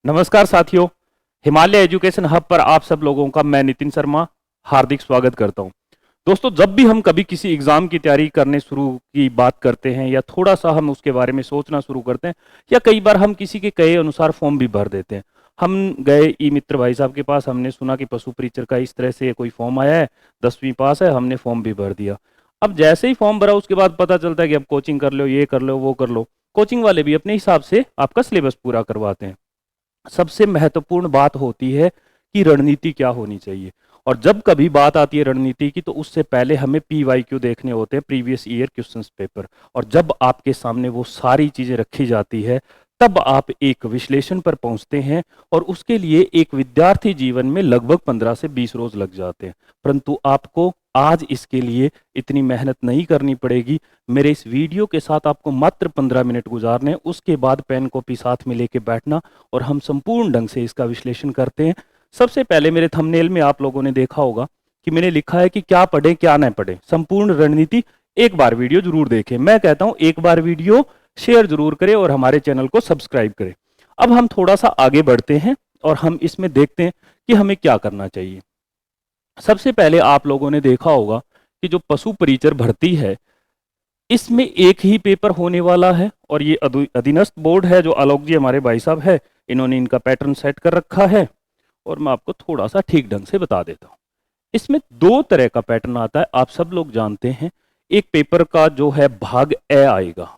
नमस्कार साथियों, Himalaya education hub पर आप सब लोगों का मैं नितिन शर्मा हार्दिक स्वागत करता हूं। दोस्तों, जब भी हम कभी किसी एग्जाम की तैयारी करने शुरू की बात करते हैं या थोड़ा सा हम उसके बारे में सोचना शुरू करते हैं या कई बार हम किसी के कहे अनुसार फॉर्म भी भर देते हैं। हम गए ई मित्र भाई साहब के पास, हमने सुना कि पशु परीक्षर का इस तरह से कोई फॉर्म आया है, 10वीं पास है, हमने फॉर्म भी भर दिया। अब जैसे ही फॉर्म भरा उसके बाद पता चलता है कि अब कोचिंग कर लो, ये कर लो, वो कर लो। कोचिंग वाले भी अपने हिसाब से आपका सिलेबस पूरा करवाते हैं। सबसे महत्वपूर्ण बात होती है कि रणनीति क्या होनी चाहिए। और जब कभी बात आती है रणनीति की तो उससे पहले हमें PYQ देखने होते हैं, प्रीवियस ईयर क्वेश्चंस पेपर। और जब आपके सामने वो सारी चीजें रखी जाती है तब आप एक विश्लेषण पर पहुंचते हैं। और उसके लिए एक विद्यार्थी जीवन में लगभग 15 से 20 रोज लग जाते हैं, परंतु आपको आज इसके लिए इतनी मेहनत नहीं करनी पड़ेगी। मेरे इस वीडियो के साथ आपको मात्र 15 मिनट गुजारने, उसके बाद पेन कॉपी साथ में लेके बैठना और हम संपूर्ण ढंग से इसका विश्लेषण करते हैं। सबसे पहले मेरे थंबनेल में आप लोगों ने देखा होगा कि मैंने लिखा है कि क्या पढ़ें क्या न पढ़ें, संपूर्ण रणनीति। एक बार वीडियो जरूर देखें। मैं कहता हूं एक बार वीडियो शेयर जरूर करें और हमारे चैनल को सब्सक्राइब करें। अब हम थोड़ा सा आगे बढ़ते हैं और हम इसमें देखते हैं कि हमें क्या करना चाहिए। सबसे पहले आप लोगों ने देखा होगा कि जो पशु परिचर भर्ती है इसमें एक ही पेपर होने वाला है। और ये अधीनस्थ बोर्ड है, जो आलोक जी हमारे भाई साहब है, इन्होंने इनका पैटर्न सेट कर रखा है। और मैं आपको थोड़ा सा ठीक ढंग से बता देता हूं। इसमें दो तरह का पैटर्न आता है, आप सब लोग जानते हैं। एक पेपर का जो है भाग ए आएगा,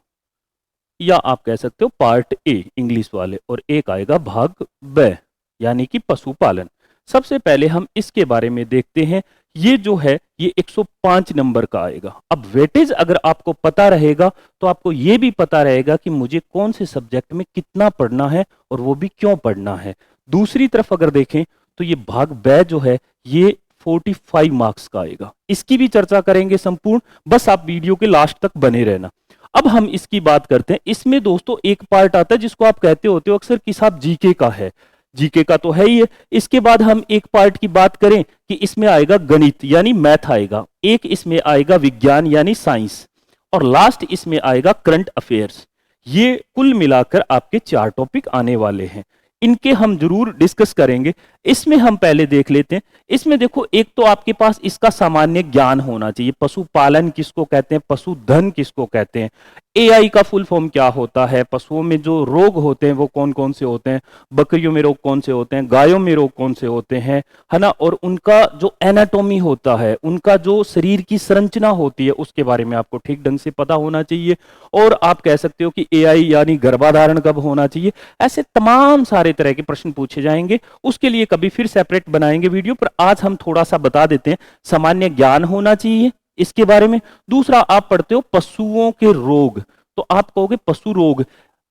या आप कह सकते हो पार्ट ए इंग्लिश वाले, और एक आएगा भाग ब यानी कि पशुपालन। सबसे पहले हम इसके बारे में देखते हैं। ये जो है ये 105 नंबर का आएगा। अब वेटेज अगर आपको पता रहेगा तो आपको ये भी पता रहेगा कि मुझे कौन से सब्जेक्ट में कितना पढ़ना है और वो भी क्यों पढ़ना है। दूसरी तरफ अगर देखें तो ये भाग ब जो है ये 45 मार्क्स का आएगा। इसकी भी चर्चा करेंगे संपूर्ण, बस आप वीडियो के लास्ट तक बने रहना। अब हम इसकी बात करते हैं। इसमें दोस्तों एक पार्ट आता है जिसको आप कहते होते हो अक्सर कि साहब जीके का है। जीके का तो है ही है। इसके बाद हम एक पार्ट की बात करें कि इसमें आएगा गणित यानी मैथ आएगा, एक इसमें आएगा विज्ञान यानी साइंस, और लास्ट इसमें आएगा करंट अफेयर्स। ये कुल मिलाकर आपके 4 टॉपिक आने वाले हैं। इनके हम जरूर डिस्कस करेंगे। इसमें हम पहले देख लेते हैं। इसमें देखो, एक तो आपके पास इसका सामान्य ज्ञान होना चाहिए। पशुपालन किसको कहते हैं, पशुधन किसको कहते हैं, AI का फुल फॉर्म क्या होता है, पशुओं में जो रोग होते हैं वो कौन कौन से होते हैं, बकरियों में रोग कौन से होते हैं, गायों में रोग कौन से होते हैं, है ना। और उनका जो एनाटॉमी होता है, उनका जो शरीर की संरचना होती है, उसके बारे में आपको ठीक ढंग से पता होना चाहिए। और आप कह सकते हो कि AI यानी गर्भाधारण कब होना चाहिए। ऐसे तमाम सारे तरह के प्रश्न पूछे जाएंगे। उसके लिए कभी फिर सेपरेट बनाएंगे वीडियो, पर आज हम थोड़ा सा बता देते हैं। सामान्य ज्ञान होना चाहिए इसके बारे में। दूसरा, आप पढ़ते हो पशुओं के रोग, तो आप कहोगे पशु रोग।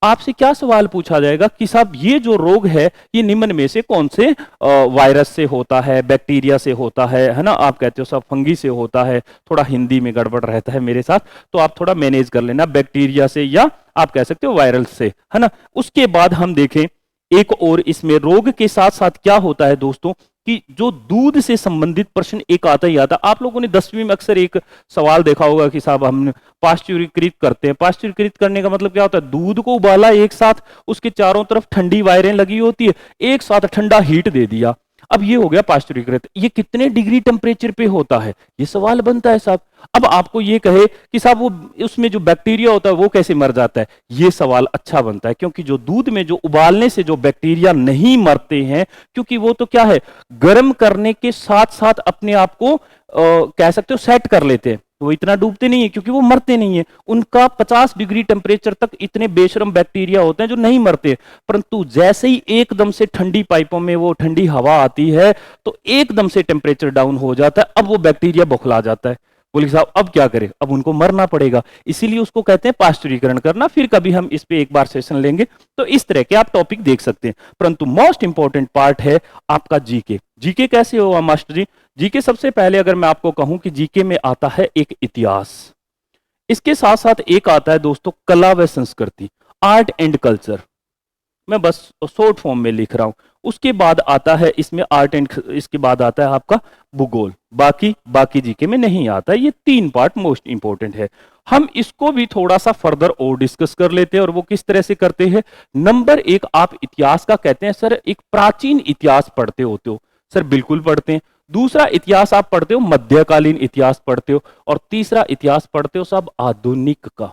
आपसे क्या सवाल पूछा जाएगा कि साहब ये जो रोग है ये निम्न में से कौन से वायरस से होता है, बैक्टीरिया से होता है ना। आप कहते हो साहब फंगी से होता है। थोड़ा हिंदी में गड़बड़ रहता है मेरे साथ, तो आप थोड़ा मैनेज कर लेना, बैक्टीरिया से या आप कह सकते हो वायरल से, है ना। उसके बाद हम देखें एक और इसमें रोग के साथ साथ क्या होता है दोस्तों कि जो दूध से संबंधित प्रश्न एक आता ही आता। आप लोगों ने 10वीं में अक्सर एक सवाल देखा होगा कि साहब हम पाश्चुरीकृत करते हैं। पाश्चुरीकृत करने का मतलब क्या होता है, दूध को उबाला एक साथ, उसके चारों तरफ ठंडी वायरें लगी होती है, एक साथ ठंडा हीट दे दिया, अब ये हो गया पाश्चुरीकृत। ये कितने डिग्री टेम्परेचर पे होता है, ये सवाल बनता है साहब। अब आपको ये कहे कि साहब वो उसमें जो बैक्टीरिया होता है वो कैसे मर जाता है, ये सवाल अच्छा बनता है, क्योंकि जो दूध में जो उबालने से जो बैक्टीरिया नहीं मरते हैं, क्योंकि वो तो क्या है, गर्म करने के साथ साथ अपने आप को कह सकते हो सेट कर लेते हैं। वो इतना डूबते नहीं है क्योंकि वो मरते नहीं है। उनका 50 डिग्री टेम्परेचर तक इतने बेशरम बैक्टीरिया होते हैं जो नहीं मरते। परंतु जैसे ही एकदम से ठंडी पाइपों में वो ठंडी हवा आती है तो एकदम से टेम्परेचर डाउन हो जाता है। अब वो बैक्टीरिया बौखला जाता है। बोले साहब अब क्या करें, अब उनको मरना पड़ेगा, इसीलिए उसको कहते हैं पाश्चुरीकरण करना। फिर कभी हम इस पे एक बार सेशन लेंगे। तो इस तरह के आप टॉपिक देख सकते हैं। परंतु मोस्ट इंपॉर्टेंट पार्ट है आपका जीके। जीके कैसे होगा मास्टर जी? जीके सबसे पहले अगर मैं आपको कहूं कि जीके में आता है एक इतिहास, इसके साथ साथ एक आता है दोस्तों कला व संस्कृति, आर्ट एंड कल्चर। मैं बस शॉर्ट फॉर्म में लिख रहा हूं। उसके बाद आता है इसमें आर्ट एंड, इसके बाद आता है आपका भूगोल, बाकी जीके में नहीं आता। ये 3 पार्ट मोस्ट इंपॉर्टेंट है। हम इसको भी थोड़ा सा फर्दर और डिस्कस कर लेते हैं, और वो किस तरह से करते हैं। नंबर 1, आप इतिहास का कहते हैं सर एक प्राचीन इतिहास पढ़ते होते हो, सर बिल्कुल पढ़ते हैं। दूसरा इतिहास आप पढ़ते हो मध्यकालीन इतिहास पढ़ते हो, और तीसरा इतिहास पढ़ते हो सब आधुनिक का।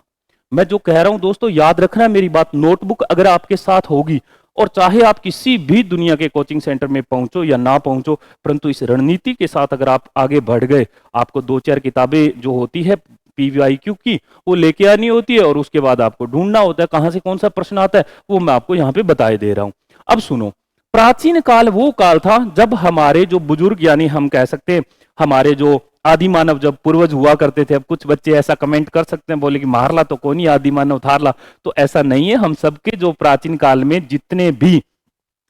मैं जो कह रहा हूं दोस्तों याद रखना मेरी बात, नोटबुक अगर आपके साथ होगी, और चाहे आप किसी भी दुनिया के कोचिंग सेंटर में पहुंचो या ना पहुंचो, परंतु इस रणनीति के साथ अगर आप आगे बढ़ गए, आपको 2-4 किताबें जो होती है पीवीआईक्यू की वो लेके आनी होती है, और उसके बाद आपको ढूंढना होता है कहां से कौन सा प्रश्न आता है, वो मैं आपको यहां पे बताए दे रहा हूं। अब सुनो, प्राचीन काल वो काल था जब हमारे जो बुजुर्ग, यानी हम कह सकते हैं हमारे जो आदि मानव, जब पूर्वज हुआ करते थे। अब कुछ बच्चे ऐसा कमेंट कर सकते हैं, बोले कि मारला तो कौन ही आदि मानव थारला, तो ऐसा नहीं है। हम सबके जो प्राचीन काल में जितने भी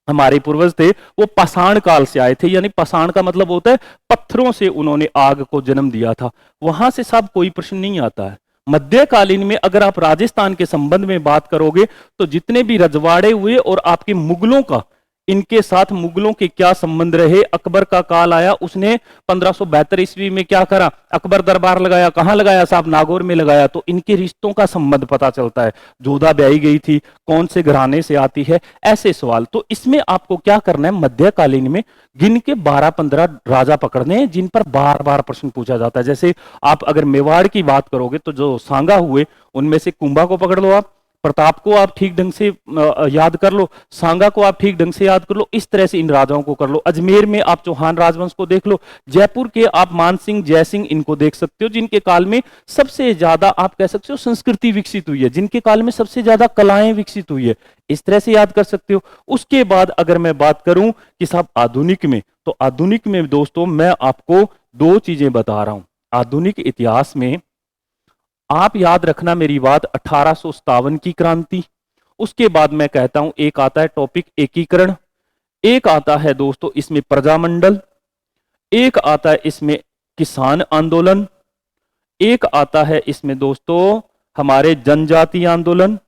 हमारे पूर्वज थे वो पाषाण काल से आए थे, यानी पाषाण का मतलब होता है पत्थरों से उन्होंने आग को जन्म दिया था, वहां से सब कोई प्रश्न नहीं आता है। मध्यकालीन में अगर आप राजस्थान के संबंध में बात करोगे तो जितने भी रजवाड़े हुए और आपके मुगलों का, इनके साथ मुगलों के क्या संबंध रहे। अकबर का काल आया, उसने 1572 ईस्वी में क्या करा, अकबर दरबार लगाया, कहां लगाया साहब, नागौर में लगाया, तो इनके रिश्तों का संबंध पता चलता है। जोधा ब्याही गई थी, कौन से घराने से आती है, ऐसे सवाल। तो इसमें आपको क्या करना है, मध्यकालीन में गिन के 12-15 राजा पकड़ने हैं जिन पर बार बार प्रश्न पूछा जाता है। जैसे आप अगर मेवाड़ की बात करोगे तो जो सांगा हुए उनमें से कुंभा को पकड़ लो, आप प्रताप को आप ठीक ढंग से याद कर लो, सांगा को आप ठीक ढंग से याद कर लो, इस तरह से इन राजाओं को कर लो। अजमेर में आप चौहान राजवंश को देख लो, जयपुर के आप मान सिंह, जय सिंह, इनको देख सकते हो, जिनके काल में सबसे ज्यादा आप कह सकते हो संस्कृति विकसित हुई है, जिनके काल में सबसे ज्यादा कलाएं विकसित हुई है, इस तरह से याद कर सकते हो। उसके बाद अगर मैं बात करूं कि साहब आधुनिक में, तो आधुनिक में दोस्तों मैं आपको 2 चीजें बता रहा हूं। आधुनिक इतिहास में आप याद रखना मेरी बात, 1857 की क्रांति, उसके बाद मैं कहता हूं एक आता है टॉपिक एकीकरण, एक आता है दोस्तों इसमें प्रजामंडल, एक आता है इसमें किसान आंदोलन, एक आता है इसमें दोस्तों हमारे जनजातीय आंदोलन।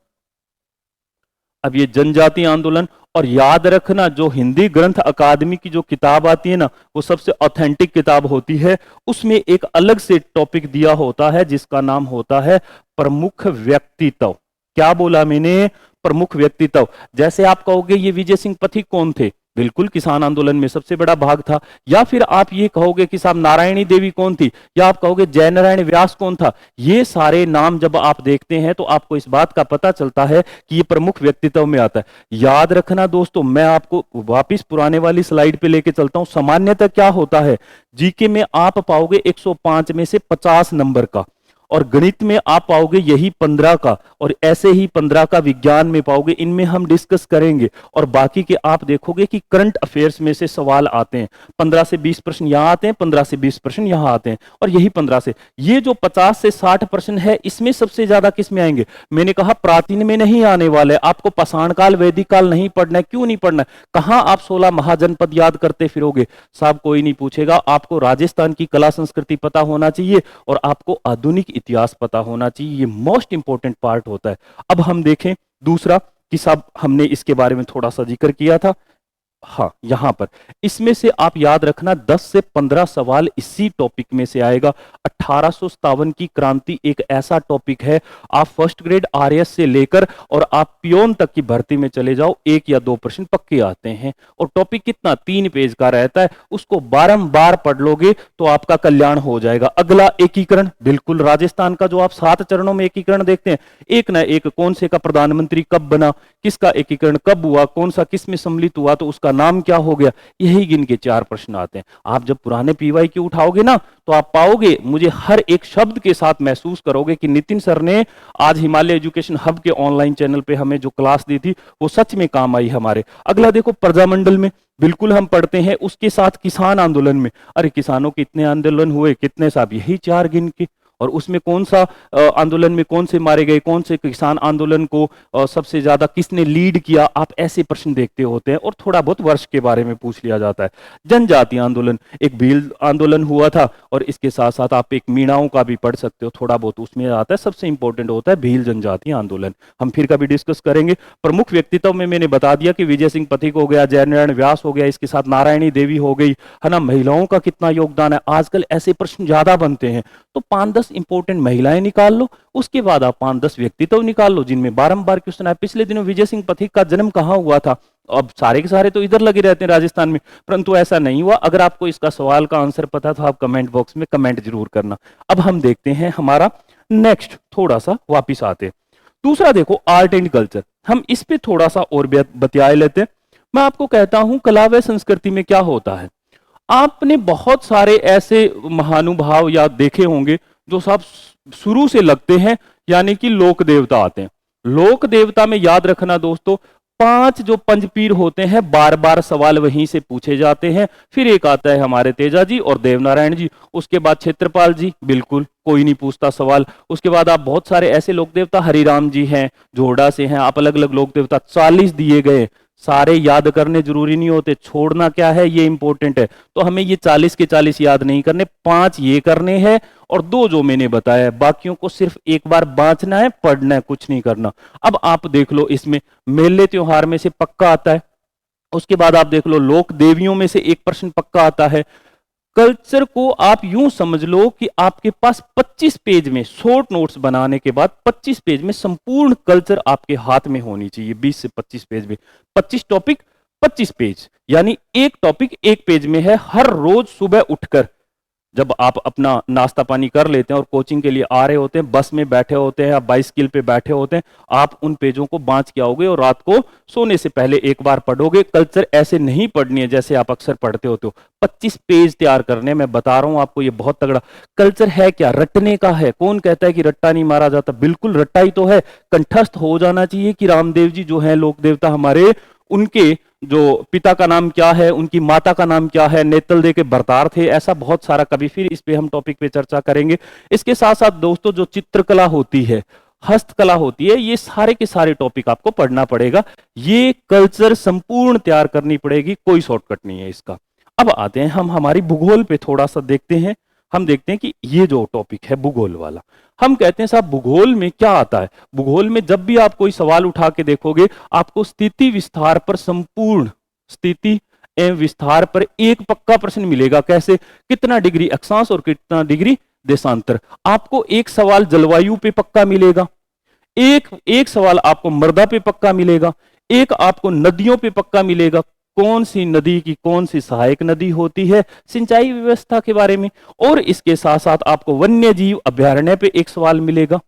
अब ये जनजातीय आंदोलन, और याद रखना जो हिंदी ग्रंथ अकादमी की जो किताब आती है ना, वो सबसे ऑथेंटिक किताब होती है, उसमें एक अलग से टॉपिक दिया होता है जिसका नाम होता है प्रमुख व्यक्तित्व। क्या बोला मैंने, प्रमुख व्यक्तित्व। जैसे आप कहोगे ये विजय सिंह पथिक कौन थे, बिल्कुल किसान आंदोलन में सबसे बड़ा भाग था। या फिर आप ये कहोगे कि साहब नारायणी देवी कौन थी, या आप कहोगे जयनारायण व्यास कौन था। ये सारे नाम जब आप देखते हैं तो आपको इस बात का पता चलता है कि ये प्रमुख व्यक्तित्व में आता है। याद रखना दोस्तों, मैं आपको वापिस पुराने वाली स्लाइड पे लेके चलता हूं। सामान्यतः क्या होता है, जीके में आप पाओगे 105 में से 50 नंबर का, और गणित में आप पाओगे यही 15 का, और ऐसे ही 15 का विज्ञान में पाओगे। इनमें हम डिस्कस करेंगे, और बाकी के आप देखोगे कि करंट अफेयर्स में से सवाल आते हैं। 15 से 20 प्रश्न यहां आते हैं, 15 से 20 प्रश्न यहां आते हैं, और यही 15 से ये जो 50 से 60 प्रश्न है, इसमें सबसे ज्यादा किस में आएंगे। मैंने कहा प्राचीन में नहीं आने वाले, आपको पाषाण काल वैदिक काल नहीं पढ़ना है। क्यों नहीं पढ़ना है, कहां आप 16 महाजनपद याद करते फिरोगे साहब, कोई नहीं पूछेगा। आपको राजस्थान की कला संस्कृति पता होना चाहिए, और आपको आधुनिक इतिहास पता होना चाहिए। ये मोस्ट इंपॉर्टेंट पार्ट होता है। अब हम देखें दूसरा कि साहब हमने इसके बारे में थोड़ा सा जिक्र किया था, हाँ यहां पर इसमें से आप याद रखना 10 से 15 सवाल इसी टॉपिक में से आएगा। 1857 की क्रांति एक ऐसा टॉपिक है, आप फर्स्ट ग्रेड आरएस से लेकर और आप पियोन तक की भर्ती में चले जाओ, 1 या 2 प्रश्न पक्के आते हैं। और टॉपिक कितना 3 पेज का रहता है, उसको बारंबार पढ़ लोगे तो आपका कल्याण हो जाएगा। अगला एकीकरण, बिल्कुल राजस्थान का जो आप 7 चरणों में एकीकरण देखते हैं, एक ना एक कौन से का प्रधानमंत्री कब बना, किसका एकीकरण कब हुआ, कौन सा किस में सम्मिलित हुआ, तो उसका नाम क्या हो गया, यही गिन के 4 प्रश्न आते हैं। आप जब पुराने पीवाई की उठाओगे ना तो आप पाओगे, मुझे हर एक शब्द के साथ महसूस करोगे कि नितिन सर ने आज हिमालय एजुकेशन हब के ऑनलाइन चैनल पे हमें जो क्लास दी थी वो सच में काम आई हमारे। अगला देखो प्रजामंडल में बिल्कुल हम पढ़ते हैं, उसके साथ किसान आंदोलन में, अरे किसानों के इतने आंदोलन हुए कितने साहब, यही 4 गिन के। और उसमें कौन सा आंदोलन में कौन से मारे गए, कौन से किसान आंदोलन को सबसे ज्यादा किसने लीड किया, आप ऐसे प्रश्न देखते होते हैं। और थोड़ा बहुत वर्ष के बारे में पूछ लिया जाता है। जनजातीय आंदोलन, एक भील आंदोलन हुआ था, और इसके साथ साथ आप एक मीणाओं का भी पढ़ सकते हो, थोड़ा बहुत उसमें आता है। सबसे इंपॉर्टेंट होता है भील जनजातीय आंदोलन, हम फिर कभी डिस्कस करेंगे। प्रमुख व्यक्तित्व में मैंने बता दिया कि विजय सिंह पथिक हो गया, जयनारायण व्यास हो गया, इसके साथ नारायणी देवी हो गई, है ना। महिलाओं का कितना योगदान है, आजकल ऐसे प्रश्न ज्यादा बनते हैं, तो 5-10 इंपॉर्टेंट महिलाएं निकाल लो, उसके बाद आप 5-10 व्यक्तित्व निकाल लो जिनमें बारंबार क्वेश्चन आए। पिछले दिनों विजय सिंह पथिक का जन्म कहां हुआ था, अब सारे के सारे तो इधर लगे रहते हैं राजस्थान में, परंतु ऐसा नहीं हुआ। अगर आपको इसका सवाल का आंसर पता तो आप कमेंट बॉक्स में कमेंट जरूर करना। अब हम देखते हैं हमारा नेक्स्ट, थोड़ा सा वापिस आते हैं। दूसरा देखो, आर्ट एंड कल्चर, हम इस पे थोड़ा सा और बतिया लेते हैं। मैं आपको कहता हूं कला व संस्कृति में क्या होता है। आपने बहुत सारे ऐसे महानुभाव या देखे होंगे जो सब शुरू से लगते हैं, यानी कि लोक देवता आते हैं। लोक देवता में याद रखना दोस्तों, 5 जो पंचपीर होते हैं, बार बार सवाल वहीं से पूछे जाते हैं। फिर एक आता है हमारे तेजा जी और देवनारायण जी, उसके बाद क्षेत्रपाल जी, बिल्कुल कोई नहीं पूछता सवाल। उसके बाद आप बहुत सारे ऐसे लोक देवता, हरिराम जी हैं, जोड़ा से हैं, आप अलग अलग लोक देवता 40 दिए गए, सारे याद करने जरूरी नहीं होते, छोड़ना क्या है ये इंपॉर्टेंट है। तो हमें ये 40 के 40 याद नहीं करने, 5 ये करने हैं और 2 जो मैंने बताया, बाकियों को सिर्फ एक बार बांचना है, पढ़ना है, कुछ नहीं करना। अब आप देख लो, इसमें मेले त्योहार में से पक्का आता है। उसके बाद आप देख लो, लोक देवियों में से एक प्रश्न पक्का आता है। कल्चर को आप यूं समझ लो कि आपके पास 25 पेज में, शॉर्ट नोट्स बनाने के बाद 25 पेज में संपूर्ण कल्चर आपके हाथ में होनी चाहिए। 20 से 25 पेज में 25 टॉपिक 25 पेज, यानी एक टॉपिक एक पेज में है। हर रोज सुबह उठकर जब आप अपना नाश्ता पानी कर लेते हैं और कोचिंग के लिए आ रहे होते हैं, बस में बैठे होते हैं या बाइसिकल पे बैठे होते हैं, आप उन पेजों को बांच के आओगे और रात को सोने से पहले एक बार पढ़ोगे। कल्चर ऐसे नहीं पढ़नी है जैसे आप अक्सर पढ़ते होते हो। 25 पेज तैयार करने, मैं बता रहा हूं आपको, ये बहुत तगड़ा। कल्चर है क्या, रटने का है। कौन कहता है कि रट्टा नहीं मारा जाता, बिल्कुल रट्टा ही तो है। कंठस्थ हो जाना चाहिए कि रामदेव जी जो है लोक देवता हमारे, उनके जो पिता का नाम क्या है, उनकी माता का नाम क्या है, नेतल दे के भरतार थे, ऐसा बहुत सारा। कभी फिर इस पे हम टॉपिक पे चर्चा करेंगे। इसके साथ साथ दोस्तों जो चित्रकला होती है, हस्तकला होती है, ये सारे के सारे टॉपिक आपको पढ़ना पड़ेगा। ये कल्चर संपूर्ण तैयार करनी पड़ेगी, कोई शॉर्टकट नहीं है इसका। अब आते हैं हम हमारी भूगोल पे, थोड़ा सा देखते हैं। हम देखते हैं कि ये जो टॉपिक है भूगोल वाला, हम कहते हैं साहब भूगोल में क्या आता है। भूगोल में जब भी आप कोई सवाल उठा के देखोगे, आपको स्थिति विस्तार पर, संपूर्ण स्थिति एवं विस्तार पर एक पक्का प्रश्न मिलेगा। कैसे, कितना डिग्री अक्षांश और कितना डिग्री देशांतर। आपको एक सवाल जलवायु पे पक्का मिलेगा, एक सवाल आपको मृदा पे पक्का मिलेगा, एक आपको नदियों पे पक्का मिलेगा। कौन सी नदी की कौन सी सहायक नदी होती है, सिंचाई व्यवस्था के बारे में। और इसके साथ साथ आपको वन्य जीव अभ्यारण्य पे एक सवाल मिलेगा।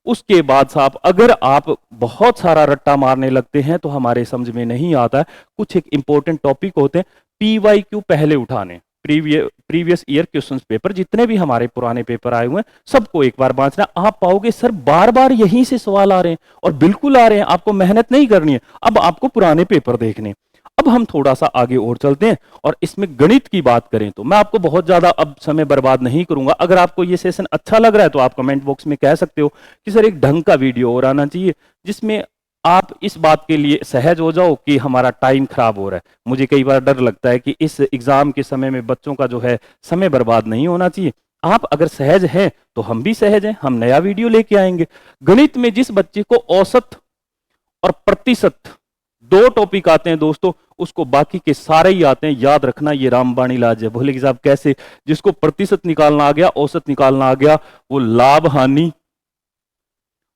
उसके बाद साहब अगर आप बहुत सारा रट्टा मारने लगते हैं तो हमारे समझ में नहीं आता है। कुछ एक इंपॉर्टेंट टॉपिक होते हैं, PYQ पहले उठाने, प्रीवियस ईयर क्वेश्चंस पेपर, जितने भी हमारे पुराने पेपर आए हुए हैं सबको एक बार बांचना। आप पाओगे सर बार बार यहीं से सवाल आ रहे हैं, और बिल्कुल आ रहे हैं, आपको मेहनत नहीं करनी है, अब आपको पुराने पेपर देखने। अब हम थोड़ा सा आगे और चलते हैं, और इसमें गणित की बात करें तो मैं आपको बहुत ज्यादा अब समय बर्बाद नहीं करूंगा। अगर आपको ये सेशन अच्छा लग रहा है तो आप कमेंट बॉक्स में कह सकते हो कि सर एक ढंग का वीडियो और आना चाहिए, जिसमें आप इस बात के लिए सहज हो जाओ कि हमारा टाइम खराब हो रहा है। मुझे कई बार डर लगता है कि इस एग्जाम के समय में बच्चों का जो है समय बर्बाद नहीं होना चाहिए। आप अगर सहज हैं तो हम भी सहज हैं, हम नया वीडियो लेके आएंगे। गणित में जिस बच्चे को औसत और प्रतिशत 2 टॉपिक आते हैं दोस्तों, उसको बाकी के सारे ही आते हैं। याद रखना, ये रामबाणी लाज है। बोले कि साहब कैसे, जिसको प्रतिशत निकालना आ गया, औसत निकालना आ गया, वो लाभ हानि,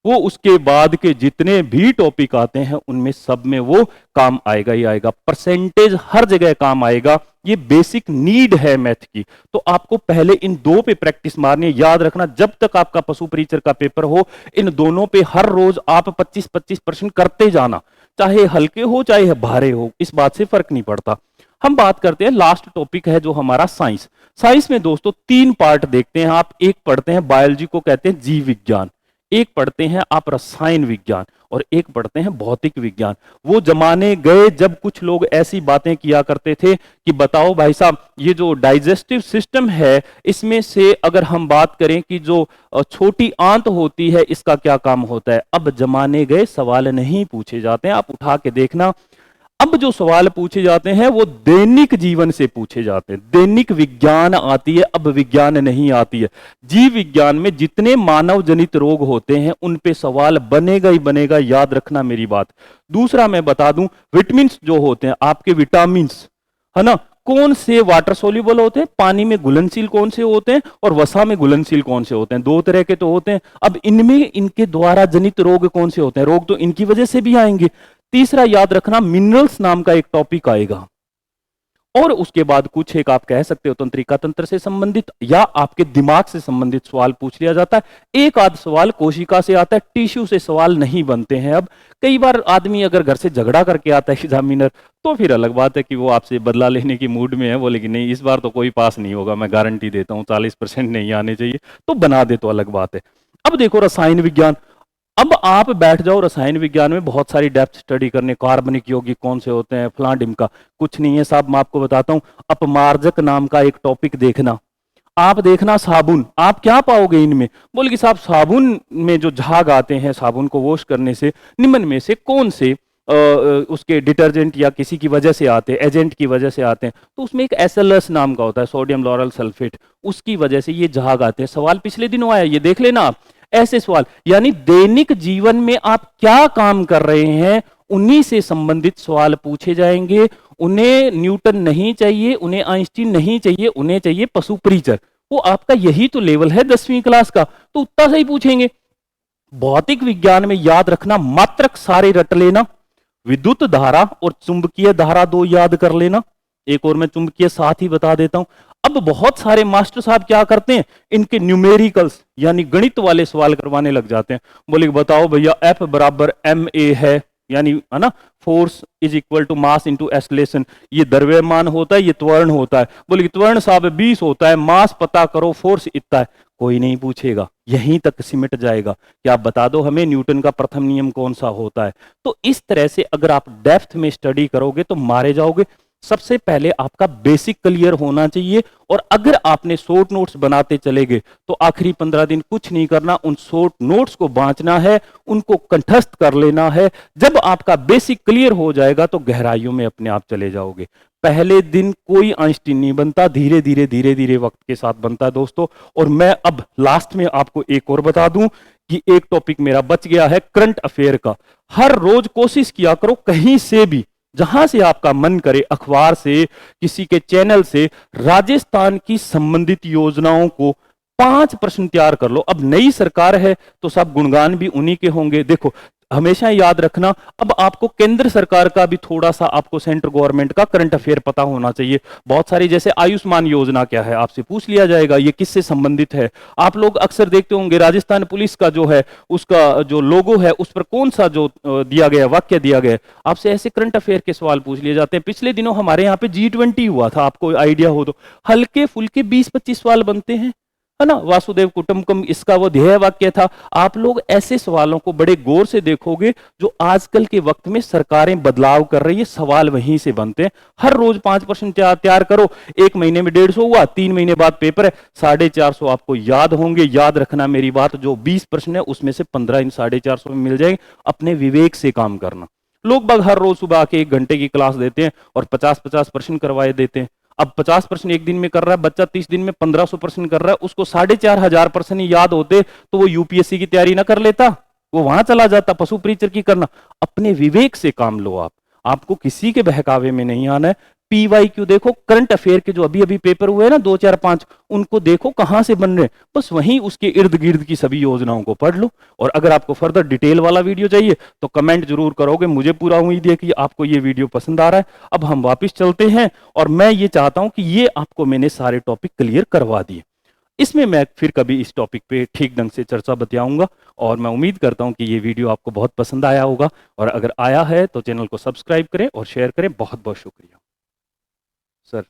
वो उसके बाद के जितने भी टॉपिक आते हैं उनमें सब में वो काम आएगा ही आएगा। परसेंटेज हर जगह काम आएगा, ये बेसिक नीड है मैथ की। तो आपको पहले इन 2 पे प्रैक्टिस मारनी है। याद रखना, जब तक आपका पशु परीक्षर का पेपर हो, इन दोनों पे हर रोज आप 25-25 प्रश्न करते जाना, चाहे हल्के हो चाहे भारे हो, इस बात से फर्क नहीं पड़ता। हम बात करते हैं, लास्ट टॉपिक है जो हमारा साइंस। साइंस में दोस्तों 3 पार्ट देखते हैं आप। एक पढ़ते हैं बायोलॉजी को कहते हैं जीव विज्ञान, एक पढ़ते हैं आप रसायन विज्ञान और एक पढ़ते हैं भौतिक विज्ञान। वो जमाने गए जब कुछ लोग ऐसी बातें किया करते थे कि बताओ भाई साहब, ये जो डाइजेस्टिव सिस्टम है इसमें से अगर हम बात करें कि जो छोटी आंत होती है इसका क्या काम होता है। अब जमाने गए, सवाल नहीं पूछे जाते हैं, आप उठा के देखना। अब जो सवाल पूछे जाते हैं वो दैनिक जीवन से पूछे जाते हैं। दैनिक विज्ञान आती है, अब विज्ञान नहीं आती है। जीव विज्ञान में जितने मानव जनित रोग होते हैं उन पे सवाल बनेगा ही बनेगा, याद रखना मेरी बात। दूसरा मैं बता दूं, विटामिन जो होते हैं आपके, विटामिन है ना, कौन से वाटर सोल्यूबल होते हैं, पानी में घुलनशील कौन से होते हैं और वसा में घुलनशील कौन से होते हैं, दो तरह के तो होते हैं। अब इनमें इनके द्वारा जनित रोग कौन से होते हैं, रोग तो इनकी वजह से भी आएंगे। तीसरा याद रखना, मिनरल्स नाम का एक टॉपिक आएगा और उसके बाद कुछ एक आप कह सकते हो तंत्रिका तंत्र से संबंधित या आपके दिमाग से संबंधित सवाल पूछ लिया जाता है। एक आध सवाल कोशिका से आता है, टिश्यू से सवाल नहीं बनते हैं। अब कई बार आदमी अगर घर से झगड़ा करके आता है एग्जामिनर, तो फिर अलग बात है कि वो आपसे बदला लेने की मूड में है, बोले कि नहीं इस बार तो कोई पास नहीं होगा, मैं गारंटी देता हूँ 40% नहीं आने चाहिए, तो बना दे तो अलग बात है। अब देखो रसायन विज्ञान, अब आप बैठ जाओ रसायन विज्ञान में बहुत सारी डेप्थ स्टडी करने, कार्बनिक यौगिक कौन से होते हैं, फलां ढिमका, कुछ नहीं है साहब, मैं आपको बताता हूं। अपमार्जक नाम का एक टॉपिक देखना, आप देखना साबुन, आप क्या पाओगे इनमें, बोले कि साहब साबुन में जो झाग आते हैं साबुन को वॉश करने से, निम्न में से कौन से उसके डिटर्जेंट या किसी की वजह से आते हैं, एजेंट की वजह से आते हैं, तो उसमें एक SLS नाम का होता है, सोडियम लॉरल सल्फेट, उसकी वजह से ये झाग आते हैं। सवाल पिछले दिनों आया, ये देख लेना आप। ऐसे सवाल, यानी दैनिक जीवन में आप क्या काम कर रहे हैं उन्हीं से संबंधित सवाल पूछे जाएंगे। उन्हें न्यूटन नहीं चाहिए, उन्हें आइंस्टीन नहीं चाहिए, उन्हें चाहिए पशु प्रीचर। वो आपका यही तो लेवल है 10वीं क्लास का, तो उतना सही पूछेंगे। भौतिक विज्ञान में याद रखना, मात्रक सारे रट लेना, विद्युत धारा और चुंबकीय धारा दो याद कर लेना। एक और मैं चुंबकीय साथ ही बता देता हूं। अब बहुत सारे मास्टर साहब क्या करते हैं, इनके न्यूमेरिकल्स यानी गणित वाले सवाल करवाने लग जाते हैं। बोले बताओ भैया F बराबर ma है, यानी है ना, force is equal to mass into acceleration, ये द्रव्यमान होता है, ये त्वरण होता है। बोले त्वरण साहब 20 होता है, मास पता करो, फोर्स इतना है। कोई नहीं पूछेगा, यहीं तक सिमट जाएगा कि आप बता दो हमें न्यूटन का प्रथम नियम कौन सा होता है। तो इस तरह से अगर आप डेप्थ में स्टडी करोगे तो मारे जाओगे। सबसे पहले आपका बेसिक क्लियर होना चाहिए, और अगर आपने शॉर्ट नोट्स बनाते चले गए तो आखिरी 15 दिन कुछ नहीं करना, उन शॉर्ट नोट्स को बांचना है, उनको कंठस्थ कर लेना है। जब आपका बेसिक क्लियर हो जाएगा तो गहराइयों में अपने आप चले जाओगे। पहले दिन कोई आइंस्टीन नहीं बनता, धीरे धीरे वक्त के साथ बनता है दोस्तों। और मैं अब लास्ट में आपको एक और बता दूं कि एक टॉपिक मेरा बच गया है करंट अफेयर का। हर रोज कोशिश किया करो, कहीं से भी जहां से आपका मन करे, अखबार से, किसी के चैनल से, राजस्थान की संबंधित योजनाओं को 5 प्रश्न तैयार कर लो। अब नई सरकार है तो सब गुणगान भी उन्हीं के होंगे। देखो हमेशा याद रखना, अब आपको केंद्र सरकार का भी थोड़ा सा, आपको सेंट्रल गवर्नमेंट का करंट अफेयर पता होना चाहिए। बहुत सारी, जैसे आयुष्मान योजना क्या है आपसे पूछ लिया जाएगा, ये किससे संबंधित है। आप लोग अक्सर देखते होंगे राजस्थान पुलिस का जो है, उसका जो लोगो है उस पर कौन सा जो दिया गया, वाक्य दिया गया, आपसे ऐसे करंट अफेयर के सवाल पूछ लिए जाते हैं। पिछले दिनों हमारे यहाँ पे G20 हुआ था, आपको आइडिया हो तो हल्के फुल्के 20-25 सवाल बनते हैं, है ना। वासुदेव कुटुंबकम इसका वो ध्येय वाक्य था। आप लोग ऐसे सवालों को बड़े गौर से देखोगे जो आजकल के वक्त में सरकारें बदलाव कर रही है, सवाल वहीं से बनते हैं। हर रोज 5 प्रश्न तैयार करो, एक महीने में 150 हुआ, 3 महीने बाद पेपर है, 450 आपको याद होंगे। याद रखना मेरी बात, जो 20 प्रश्न है उसमें से 15 इन 450 में मिल जाएंगे। अपने विवेक से काम करना। लोग बाग हर रोज सुबह आके 1 घंटे की क्लास देते हैं और 50-50 प्रश्न करवाए देते हैं। अब 50 प्रश्न एक दिन में कर रहा है बच्चा, 30 दिन में 1500 प्रश्न कर रहा है, उसको 4500 प्रश्न याद होते तो वो यूपीएससी की तैयारी ना कर लेता, वो वहां चला जाता पशु प्रीचर की करना। अपने विवेक से काम लो आप, आपको किसी के बहकावे में नहीं आना है। PYQ देखो, करंट अफेयर के जो अभी अभी पेपर हुए हैं ना 2 4 5, उनको देखो कहां से बन रहे, बस वहीं उसके इर्द गिर्द की सभी योजनाओं को पढ़ लो। और अगर आपको फर्दर डिटेल वाला वीडियो चाहिए तो कमेंट जरूर करोगे, मुझे पूरा उम्मीद है कि आपको ये वीडियो पसंद आ रहा है। अब हम वापस चलते हैं, और मैं ये चाहता हूं कि ये आपको मैंने सारे टॉपिक क्लियर करवा दिए। इसमें मैं फिर कभी इस टॉपिक पे ठीक ढंग से चर्चा बताऊंगा, और मैं उम्मीद करता हूं कि ये वीडियो आपको बहुत पसंद आया होगा। और अगर आया है तो चैनल को सब्सक्राइब करें और शेयर करें। बहुत बहुत शुक्रिया सर।